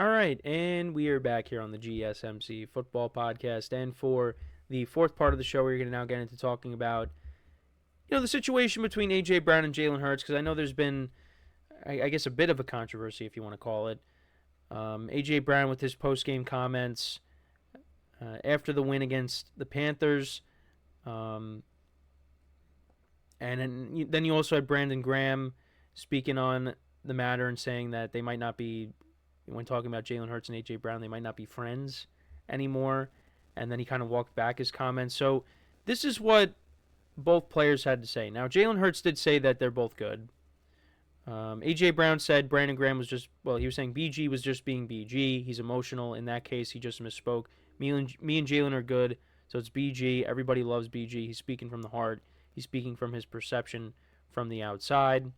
All right, and we are back here on the GSMC football podcast. And for the fourth part of the show, we're going to now get into talking about, the situation between A.J. Brown and Jalen Hurts, because I know there's been, I guess, a bit of a controversy, if you want to call it. A.J. Brown with his post-game comments after the win against the Panthers. And then you also had Brandon Graham speaking on the matter and saying that they might not be, when talking about Jalen Hurts and A.J. Brown, they might not be friends anymore. And then he kind of walked back his comments. So this is what both players had to say. Now, Jalen Hurts did say that they're both good. A.J. Brown said Brandon Graham was he was saying BG was just being BG. He's emotional. In that case, he just misspoke. Me and Jalen are good, so it's BG. Everybody loves BG. He's speaking from the heart. He's speaking from his perception from the outside.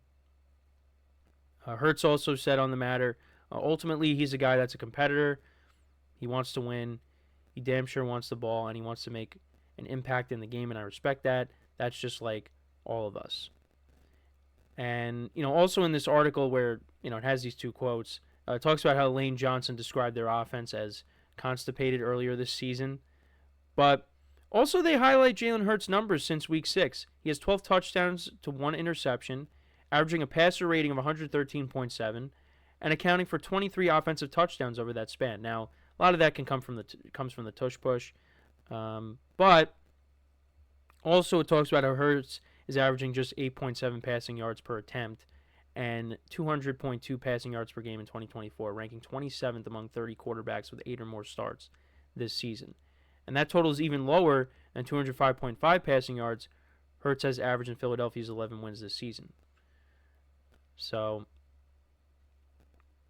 Hurts also said on the matter, ultimately, he's a guy that's a competitor. He wants to win. He damn sure wants the ball, and he wants to make an impact in the game, and I respect that. That's just like all of us. And, also in this article where, it has these two quotes, it talks about how Lane Johnson described their offense as constipated earlier this season. But also they highlight Jalen Hurts' numbers since week 6. He has 12 touchdowns to 1 interception, averaging a passer rating of 113.7, and accounting for 23 offensive touchdowns over that span. Now, a lot of that can come from comes from the tush push. But also it talks about how Hurts is averaging just 8.7 passing yards per attempt and 200.2 passing yards per game in 2024, ranking 27th among 30 quarterbacks with 8 or more starts this season. And that total is even lower than 205.5 passing yards Hurts has averaged in Philadelphia's 11 wins this season. So,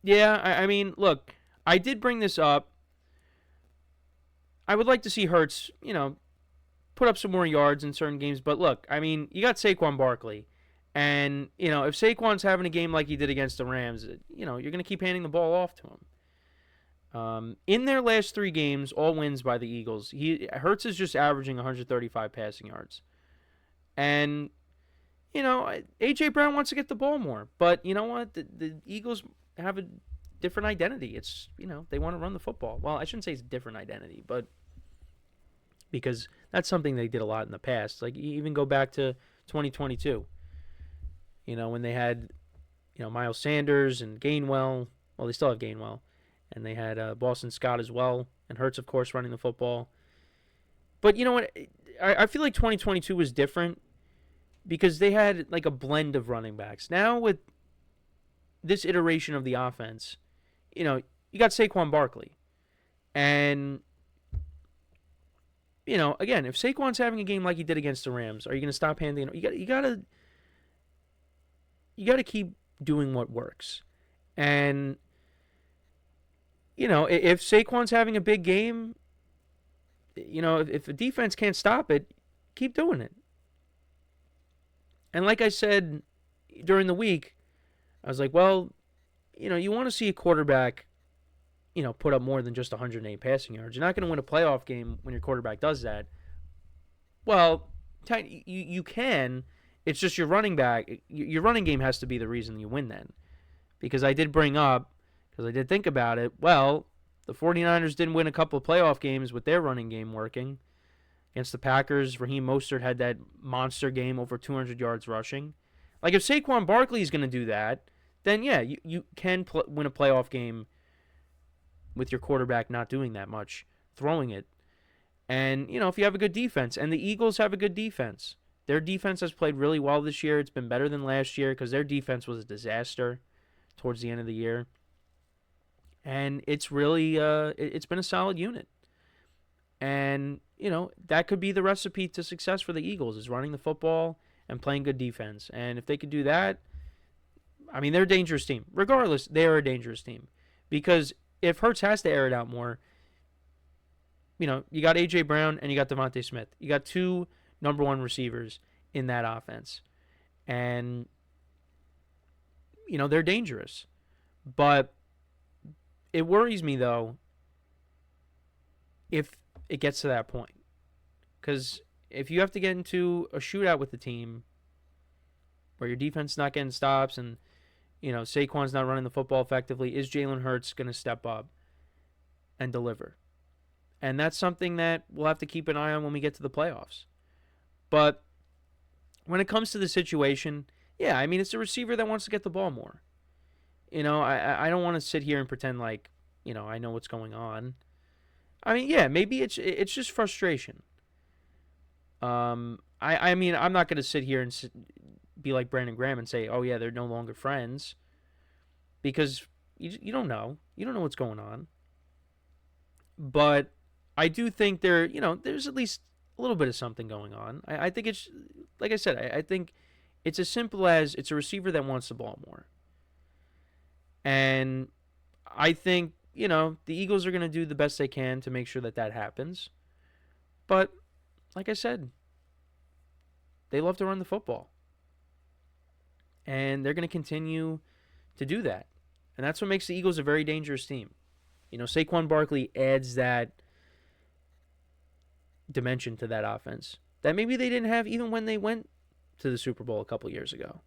yeah, I mean, look, I did bring this up. I would like to see Hurts, put up some more yards in certain games. But look, I mean, you got Saquon Barkley. And, if Saquon's having a game like he did against the Rams, you're going to keep handing the ball off to him. In their last 3 games, all wins by the Eagles, Hurts is just averaging 135 passing yards. And, A.J. Brown wants to get the ball more. But you know what? The Eagles have a different identity. It's, they want to run the football. Well, I shouldn't say it's a different identity, but because that's something they did a lot in the past. Like, you even go back to 2022, when they had, Miles Sanders and Gainwell. Well, they still have Gainwell. And they had Boston Scott as well. And Hurts, of course, running the football. But you know what? I feel like 2022 was different because they had like a blend of running backs. Now with this iteration of the offense, you got Saquon Barkley. And, again, if Saquon's having a game like he did against the Rams, are you going to stop handing? You got to keep doing what works. And, if Saquon's having a big game, if the defense can't stop it, keep doing it. And like I said during the week, I was like, well, you want to see a quarterback, put up more than just 108 passing yards. You're not going to win a playoff game when your quarterback does that. Well, you can. It's just your running game has to be the reason you win then. Because I did bring up, because I did think about it, well, the 49ers didn't win a couple of playoff games with their running game working. Against the Packers, Raheem Mostert had that monster game, over 200 yards rushing. Like, if Saquon Barkley is going to do that, then, yeah, you can win a playoff game with your quarterback not doing that much, throwing it. And, if you have a good defense, and the Eagles have a good defense. Their defense has played really well this year. It's been better than last year because their defense was a disaster towards the end of the year. And it's really, it's been a solid unit. And, that could be the recipe to success for the Eagles, is running the football and playing good defense. And if they could do that, I mean, they're a dangerous team. Regardless, they're a dangerous team. Because if Hurts has to air it out more, you got A.J. Brown and you got Devontae Smith. You got 2 number 1 receivers in that offense. And, they're dangerous. But it worries me, though, if it gets to that point. Because if you have to get into a shootout with the team where your defense is not getting stops and, Saquon's not running the football effectively. Is Jalen Hurts going to step up and deliver? And that's something that we'll have to keep an eye on when we get to the playoffs. But when it comes to the situation, yeah, I mean, it's a receiver that wants to get the ball more. I don't want to sit here and pretend like, I know what's going on. I mean, yeah, maybe it's just frustration. I mean, I'm not going to sit here and be like Brandon Graham and say, oh, yeah, they're no longer friends. Because you don't know. You don't know what's going on. But I do think there's at least a little bit of something going on. I think it's, like I said, I think it's as simple as it's a receiver that wants the ball more. And I think, the Eagles are going to do the best they can to make sure that happens. But, like I said, they love to run the football. And they're going to continue to do that. And that's what makes the Eagles a very dangerous team. Saquon Barkley adds that dimension to that offense that maybe they didn't have even when they went to the Super Bowl a couple years ago.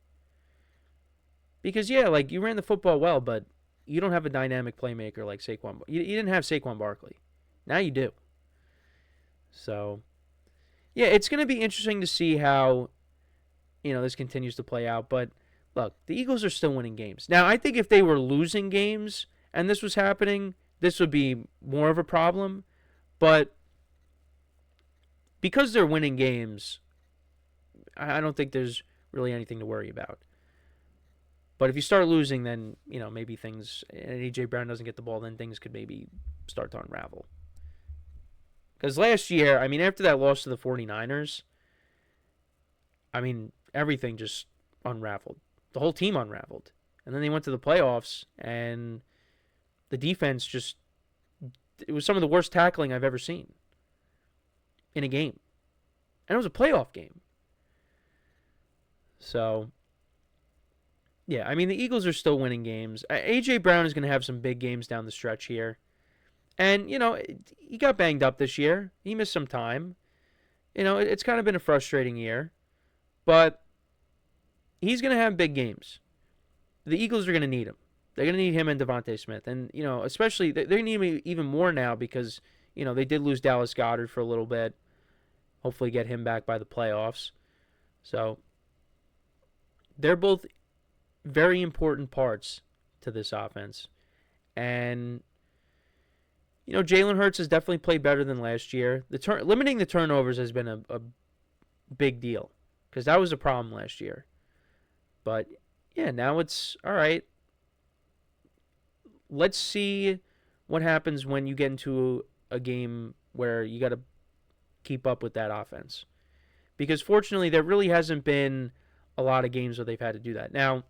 Because, yeah, like, you ran the football well, but you don't have a dynamic playmaker like Saquon. You didn't have Saquon Barkley. Now you do. So, yeah, it's going to be interesting to see how, this continues to play out. But, look, the Eagles are still winning games. Now, I think if they were losing games and this was happening, this would be more of a problem. But because they're winning games, I don't think there's really anything to worry about. But if you start losing, then, maybe things, and A.J. Brown doesn't get the ball, then things could maybe start to unravel. Because last year, I mean, after that loss to the 49ers, I mean, everything just unraveled. The whole team unraveled. And then they went to the playoffs, and the defense it was some of the worst tackling I've ever seen in a game. And it was a playoff game. So, yeah, I mean, the Eagles are still winning games. A.J. Brown is going to have some big games down the stretch here. And, he got banged up this year. He missed some time. It's kind of been a frustrating year. But he's going to have big games. The Eagles are going to need him. They're going to need him and Devontae Smith. And, especially, they need him even more now because, they did lose Dallas Goedert for a little bit. Hopefully get him back by the playoffs. So, they're both very important parts to this offense. And, Jalen Hurts has definitely played better than last year. Limiting the turnovers has been a big deal because that was a problem last year. But, yeah, now it's all right. Let's see what happens when you get into a game where you got to keep up with that offense. Because, fortunately, there really hasn't been a lot of games where they've had to do that. Now,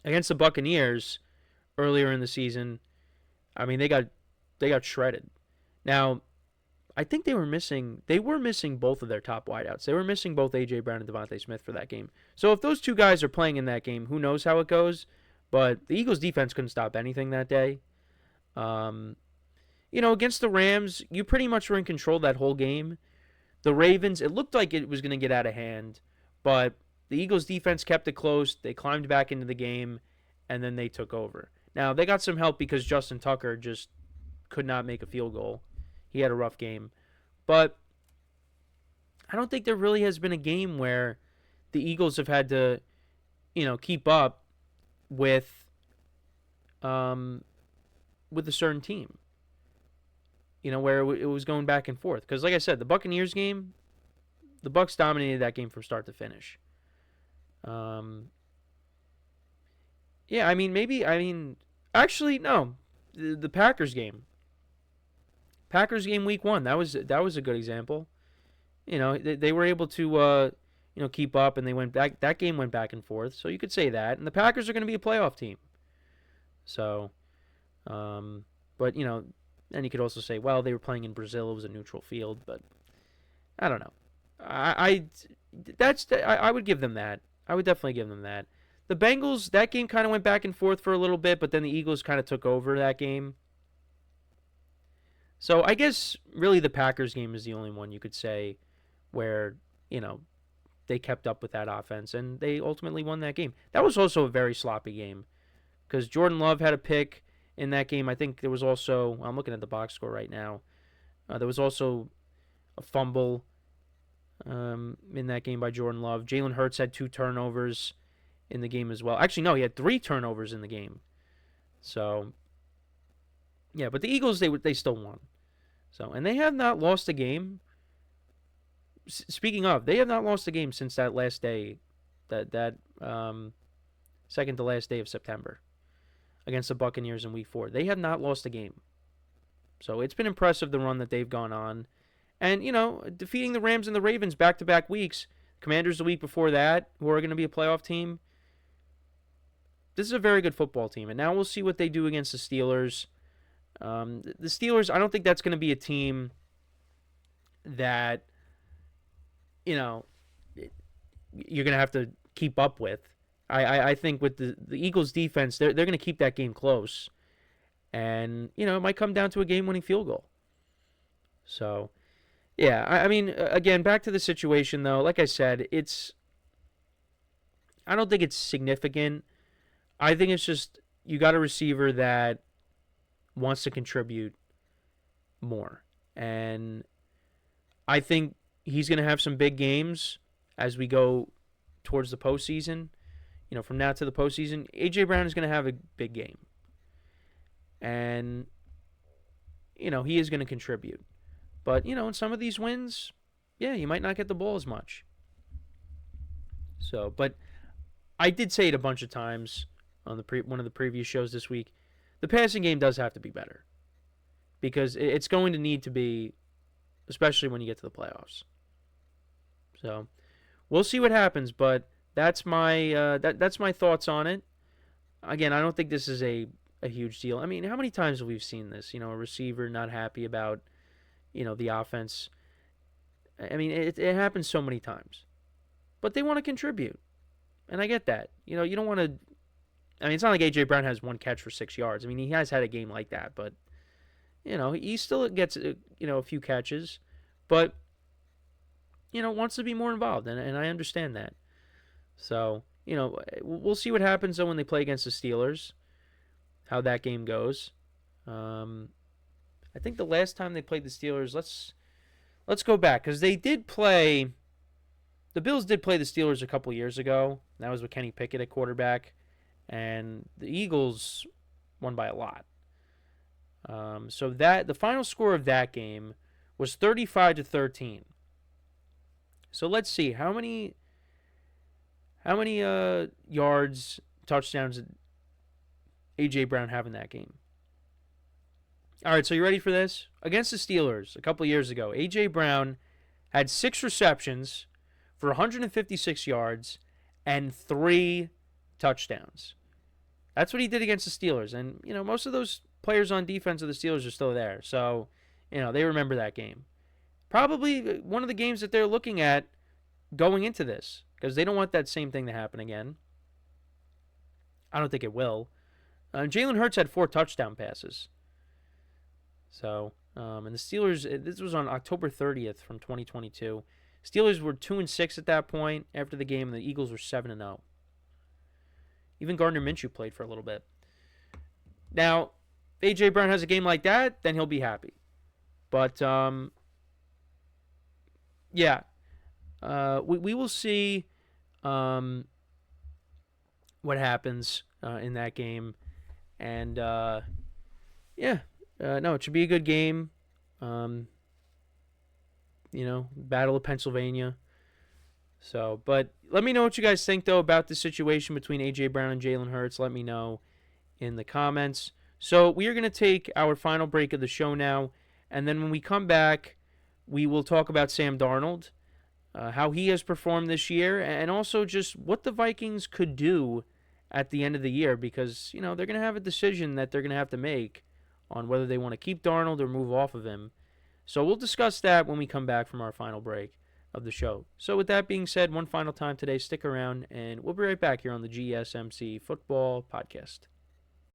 against the Buccaneers earlier in the season, I mean, they got shredded. Now, I think they were missing both of their top wideouts. They were missing both A.J. Brown and Devontae Smith for that game. So if those two guys are playing in that game, who knows how it goes. But the Eagles' defense couldn't stop anything that day. Against the Rams, you pretty much were in control that whole game. The Ravens, it looked like it was going to get out of hand. But the Eagles' defense kept it close. They climbed back into the game, and then they took over. Now, they got some help because Justin Tucker just could not make a field goal. He had a rough game. But I don't think there really has been a game where the Eagles have had to, keep up with a certain team. Where it was going back and forth. Because, like I said, the Buccaneers game, the Bucs dominated that game from start to finish. Yeah, actually, no. The Packers game. Packers game week 1, that was a good example. They were able to keep up, and they went back. That game went back and forth, so you could say that. And the Packers are going to be a playoff team. So, but then you could also say, well, they were playing in Brazil. It was a neutral field, but I don't know. I would give them that. I would definitely give them that. The Bengals, that game kind of went back and forth for a little bit, but then the Eagles kind of took over that game. So I guess really the Packers game is the only one you could say where, they kept up with that offense, and they ultimately won that game. That was also a very sloppy game because Jordan Love had a pick in that game. I think there was also, I'm looking at the box score right now, there was also a fumble in that game by Jordan Love. Jalen Hurts had 2 turnovers in the game as well. Actually, no, he had 3 turnovers in the game. So, yeah, but the Eagles, they still won. So, and they have not lost a game. Speaking of, they have not lost a game since that last day, that second to last day of September against the Buccaneers in Week 4. They have not lost a game. So it's been impressive the run that they've gone on. And, defeating the Rams and the Ravens back-to-back weeks, Commanders the week before that, who are going to be a playoff team. This is a very good football team. And now we'll see what they do against the Steelers. The Steelers, I don't think that's going to be a team that, you're going to have to keep up with. I think with the Eagles' defense, they're going to keep that game close. And, it might come down to a game-winning field goal. So, yeah, I mean, again, back to the situation, though. Like I said, I don't think it's significant. I think it's just you got a receiver that wants to contribute more. And I think he's going to have some big games as we go towards the postseason. From now to the postseason, A.J. Brown is going to have a big game. And, he is going to contribute. But, in some of these wins, yeah, you might not get the ball as much. So, but I did say it a bunch of times on one of the previous shows this week. The passing game does have to be better. Because it's going to need to be, especially when you get to the playoffs. So, we'll see what happens, but that's my that's my thoughts on it. Again, I don't think this is a huge deal. I mean, how many times have we seen this? A receiver not happy about, the offense. I mean, it happens so many times. But they want to contribute. And I get that. You don't want to... I mean, it's not like A.J. Brown has 1 catch for 6 yards. I mean, he has had a game like that. But, he still gets, a few catches. But, wants to be more involved. And I understand that. So, we'll see what happens, though, when they play against the Steelers. How that game goes. I think the last time they played the Steelers, let's go back, because they did play. The Bills did play the Steelers a couple years ago. That was with Kenny Pickett at quarterback, and the Eagles won by a lot. So the final score of that game was 35-13. So let's see how many yards, touchdowns did A.J. Brown have in that game? All right, so you ready for this? Against the Steelers a couple years ago, A.J. Brown had 6 receptions for 156 yards and 3 touchdowns. That's what he did against the Steelers. And, most of those players on defense of the Steelers are still there. So, they remember that game. Probably one of the games that they're looking at going into this, because they don't want that same thing to happen again. I don't think it will. Jalen Hurts had 4 touchdown passes. So, and the Steelers, this was on October 30th from 2022. Steelers were 2-6 at that point after the game, and the Eagles were 7-0. Even Gardner Minshew played for a little bit. Now, if A.J. Brown has a game like that, then he'll be happy. But, yeah. We will see what happens in that game. And, yeah. No, it should be a good game. Battle of Pennsylvania. So, but let me know what you guys think, though, about the situation between A.J. Brown and Jalen Hurts. Let me know in the comments. So, we are going to take our final break of the show now. And then when we come back, we will talk about Sam Darnold, how he has performed this year, and also just what the Vikings could do at the end of the year, because, they're going to have a decision that they're going to have to make on whether they want to keep Darnold or move off of him. So we'll discuss that when we come back from our final break of the show. So with that being said, one final time today, stick around, and we'll be right back here on the GSMC Football Podcast.